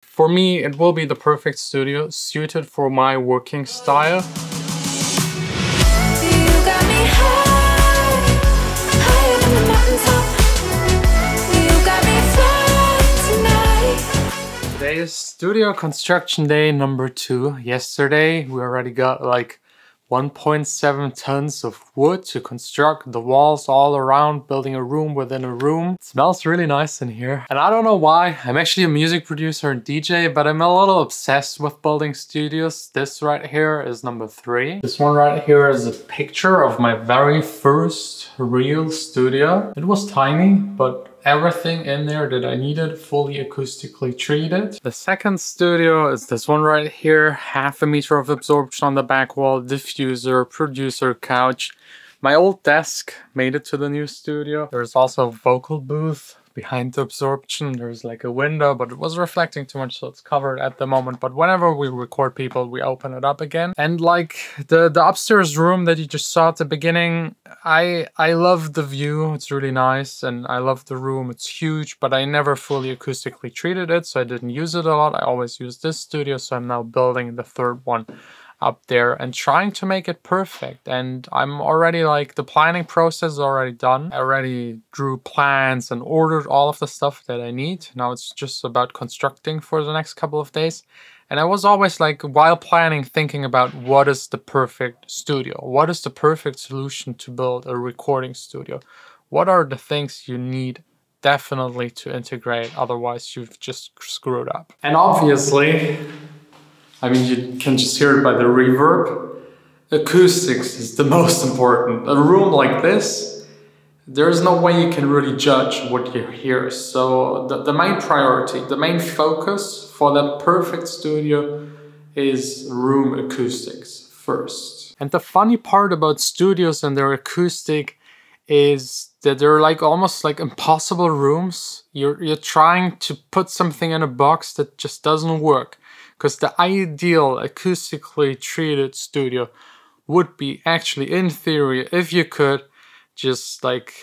For me, it will be the perfect studio suited for my working style. You got me high, higher than the mountaintop. You got me flying tonight. Today is studio construction day number 2. Yesterday, we already got like 1.7 tons of wood to construct the walls all around, building a room within a room. It smells really nice in here. And I don't know why, I'm actually a music producer and DJ, but I'm a little obsessed with building studios. This right here is number 3. This one right here is a picture of my very first real studio. It was tiny, but everything in there that I needed, fully acoustically treated. The second studio is this one right here, 0.5 meter of absorption on the back wall, diffuser, producer couch. My old desk made it to the new studio. There's also a vocal booth behind the absorption. There's like a window, but it was reflecting too much, so it's covered at the moment. But whenever we record people, we open it up again. And like the upstairs room that you just saw at the beginning, I love the view. It's really nice, and I love the room. It's huge, but I never fully acoustically treated it, so I didn't use it a lot. I always use this studio, so I'm now building the third one up there and trying to make it perfect. And I'm already like, the planning process is already done. I already drew plans and ordered all of the stuff that I need. Now it's just about constructing for the next couple of days. And I was always like, while planning, thinking about what is the perfect studio? What is the perfect solution to build a recording studio? What are the things you need definitely to integrate? Otherwise you've just screwed up. And obviously, I mean, you can just hear it by the reverb. Acoustics is the most important. A room like this, there's no way you can really judge what you hear. So the main priority, the main focus for that perfect studio is room acoustics first. And the funny part about studios and their acoustic is that they're like almost like impossible rooms. You're trying to put something in a box that just doesn't work. Because the ideal acoustically treated studio would be actually, in theory, if you could, just like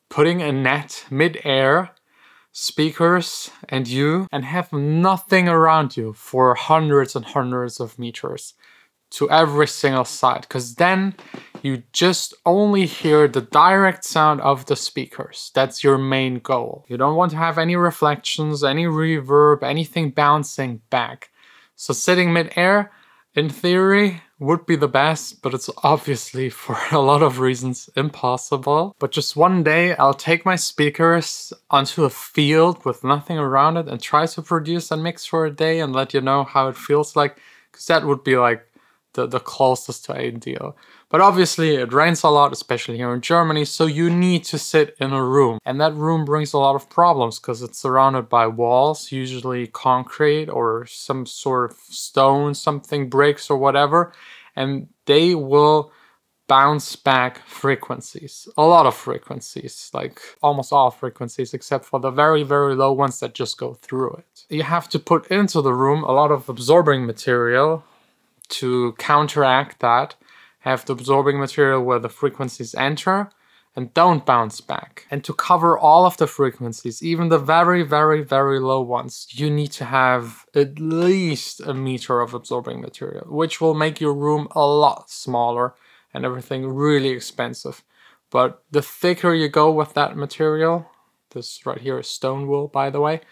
putting a net mid-air, speakers and you, and have nothing around you for hundreds and hundreds of meters to every single side. Because then you just only hear the direct sound of the speakers. That's your main goal. You don't want to have any reflections, any reverb, anything bouncing back. So sitting mid-air, in theory, would be the best, but it's obviously, for a lot of reasons, impossible. But just one day, I'll take my speakers onto a field with nothing around it and try to produce and mix for a day and let you know how it feels like, because that would be like the closest to ideal. But obviously it rains a lot, especially here in Germany, so you need to sit in a room. And that room brings a lot of problems because it's surrounded by walls, usually concrete or some sort of stone, something breaks or whatever, and they will bounce back frequencies. A lot of frequencies, like almost all frequencies, except for the very, very low ones that just go through it. You have to put into the room a lot of absorbing material to counteract that. Have the absorbing material where the frequencies enter and don't bounce back. And to cover all of the frequencies, even the very, very, very low ones, you need to have at least 1 meter of absorbing material, which will make your room a lot smaller and everything really expensive. But the thicker you go with that material, this right here is stone wool, by the way,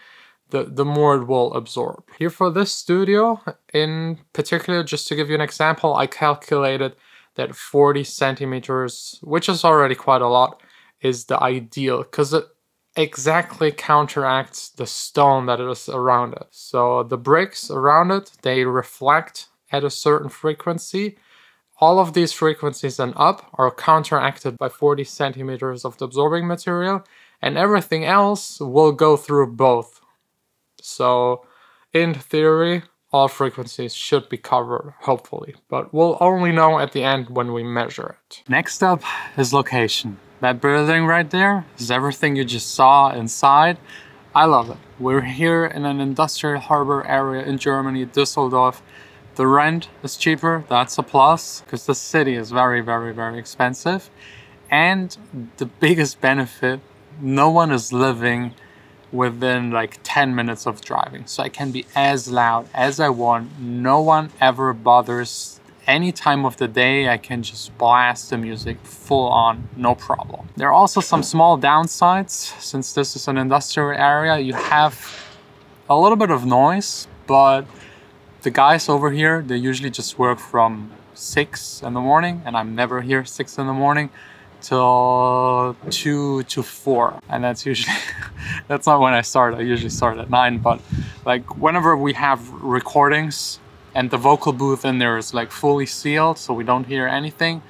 the more it will absorb. Here for this studio, in particular, just to give you an example, I calculated that 40 centimeters, which is already quite a lot, is the ideal, because it exactly counteracts the stone that is around it. So the bricks around it, they reflect at a certain frequency. All of these frequencies and up are counteracted by 40 centimeters of the absorbing material, and everything else will go through both. So in theory, all frequencies should be covered, hopefully, but we'll only know at the end when we measure it. Next up is location. That building right there is everything you just saw inside. I love it. We're here in an industrial harbor area in Germany, Düsseldorf. The rent is cheaper, that's a plus, because the city is very, very, very expensive. And the biggest benefit, no one is living within like 10 minutes of driving. So I can be as loud as I want. No one ever bothers. Any time of the day, I can just blast the music full on, no problem. There are also some small downsides. Since this is an industrial area, you have a little bit of noise, but the guys over here, they usually just work from 6 in the morning, and I'm never here 6 in the morning till 2 to 4. And that's usually, that's not when I start. I usually start at 9, but like whenever we have recordings, and the vocal booth in there is like fully sealed, so we don't hear anything.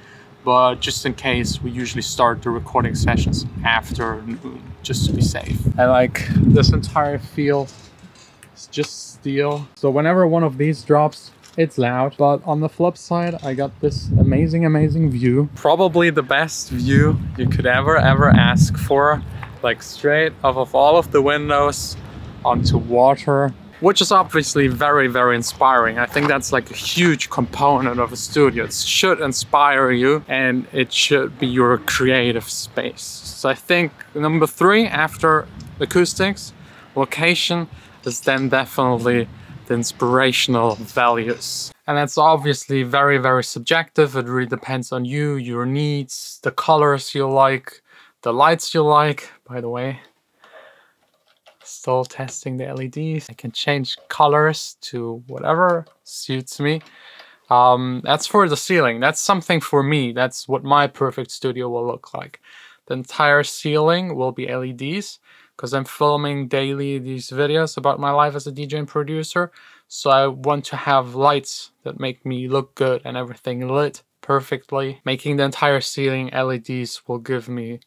But just in case, we usually start the recording sessions after noon, just to be safe. And like this entire field is just steel. So whenever one of these drops, it's loud. But on the flip side, I got this amazing view. Probably the best view you could ever ask for. Like straight off of all of the windows onto water, which is obviously very inspiring. I think that's like a huge component of a studio. It should inspire you and it should be your creative space. So I think number 3 after acoustics, location, is then definitely the inspirational values. And that's obviously very subjective. It really depends on you, your needs, the colors you like, the lights you like. By the way, still testing the LEDs. I can change colors to whatever suits me. That's for the ceiling. That's something for me. That's what my perfect studio will look like. The entire ceiling will be LEDs because I'm filming daily these videos about my life as a DJ and producer. So I want to have lights that make me look good and everything lit perfectly. Making the entire ceiling LEDs will give me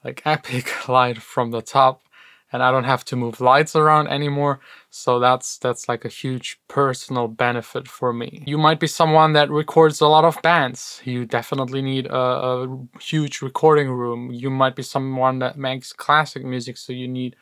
like epic light from the top. And I don't have to move lights around anymore. So that's like a huge personal benefit for me. You might be someone that records a lot of bands. You definitely need a huge recording room. You might be someone that makes classic music, so you need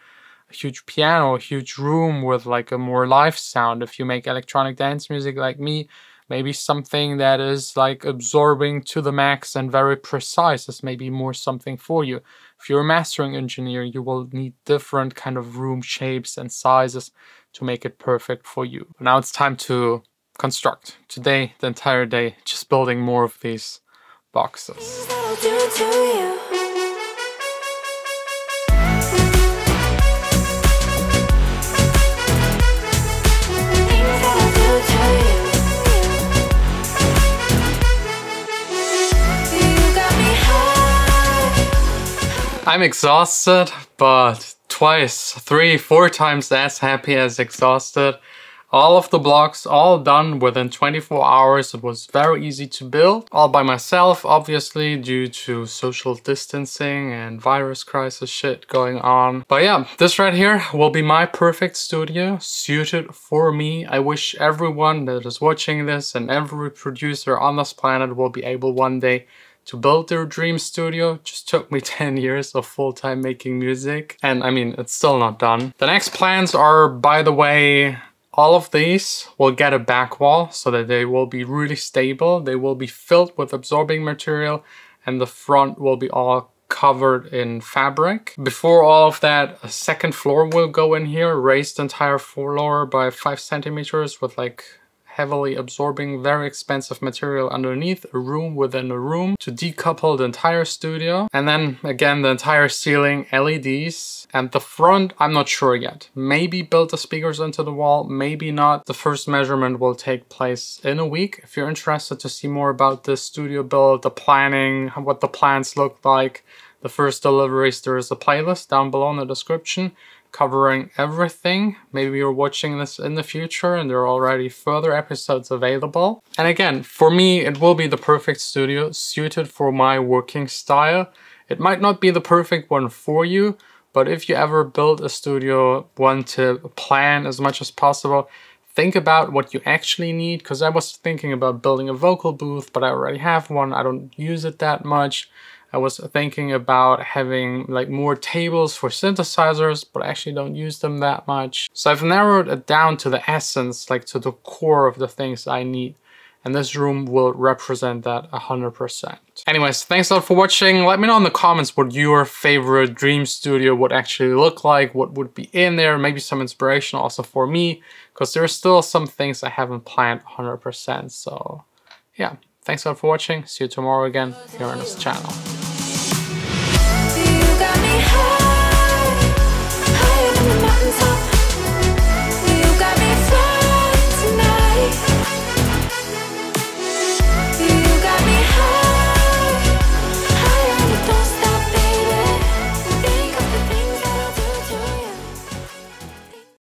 a huge piano, a huge room with like a more live sound. If you make electronic dance music like me, maybe something that is like absorbing to the max and very precise is maybe more something for you. If you're a mastering engineer, you will need different kind of room shapes and sizes to make it perfect for you. But now it's time to construct. Today, the entire day, just building more of these boxes. I'm exhausted, but twice, 3, 4 times as happy as exhausted. All of the blocks, all done within 24 hours. It was very easy to build, all by myself, obviously, due to social distancing and virus crisis shit going on. But yeah, this right here will be my perfect studio, suited for me. I wish everyone that is watching this and every producer on this planet will be able one day to build their dream studio. It just took me 10 years of full-time making music. And I mean, it's still not done. The next plans are, by the way, all of these will get a back wall so that they will be really stable. They will be filled with absorbing material and the front will be all covered in fabric. Before all of that, a second floor will go in here, raised entire floor by 5 centimeters with like heavily absorbing, very expensive material underneath, a room within a room to decouple the entire studio. And then again, the entire ceiling, LEDs. And the front, I'm not sure yet. Maybe build the speakers into the wall, maybe not. The first measurement will take place in a week. If you're interested to see more about this studio build, the planning, what the plans look like, the first deliveries, there is a playlist down below in the description covering everything. Maybe you're watching this in the future and there are already further episodes available. And again, for me, it will be the perfect studio suited for my working style. It might not be the perfect one for you, but if you ever build a studio, want to plan as much as possible, think about what you actually need. Because I was thinking about building a vocal booth, but I already have one. I don't use it that much. I was thinking about having like more tables for synthesizers, but I actually don't use them that much. So I've narrowed it down to the essence, like to the core of the things I need. and this room will represent that 100%. Anyways, thanks a lot for watching. Let me know in the comments what your favorite dream studio would actually look like, what would be in there, maybe some inspiration also for me, because there's still some things I haven't planned 100%. So yeah, thanks a lot for watching. See you tomorrow again here on this channel. You got me high.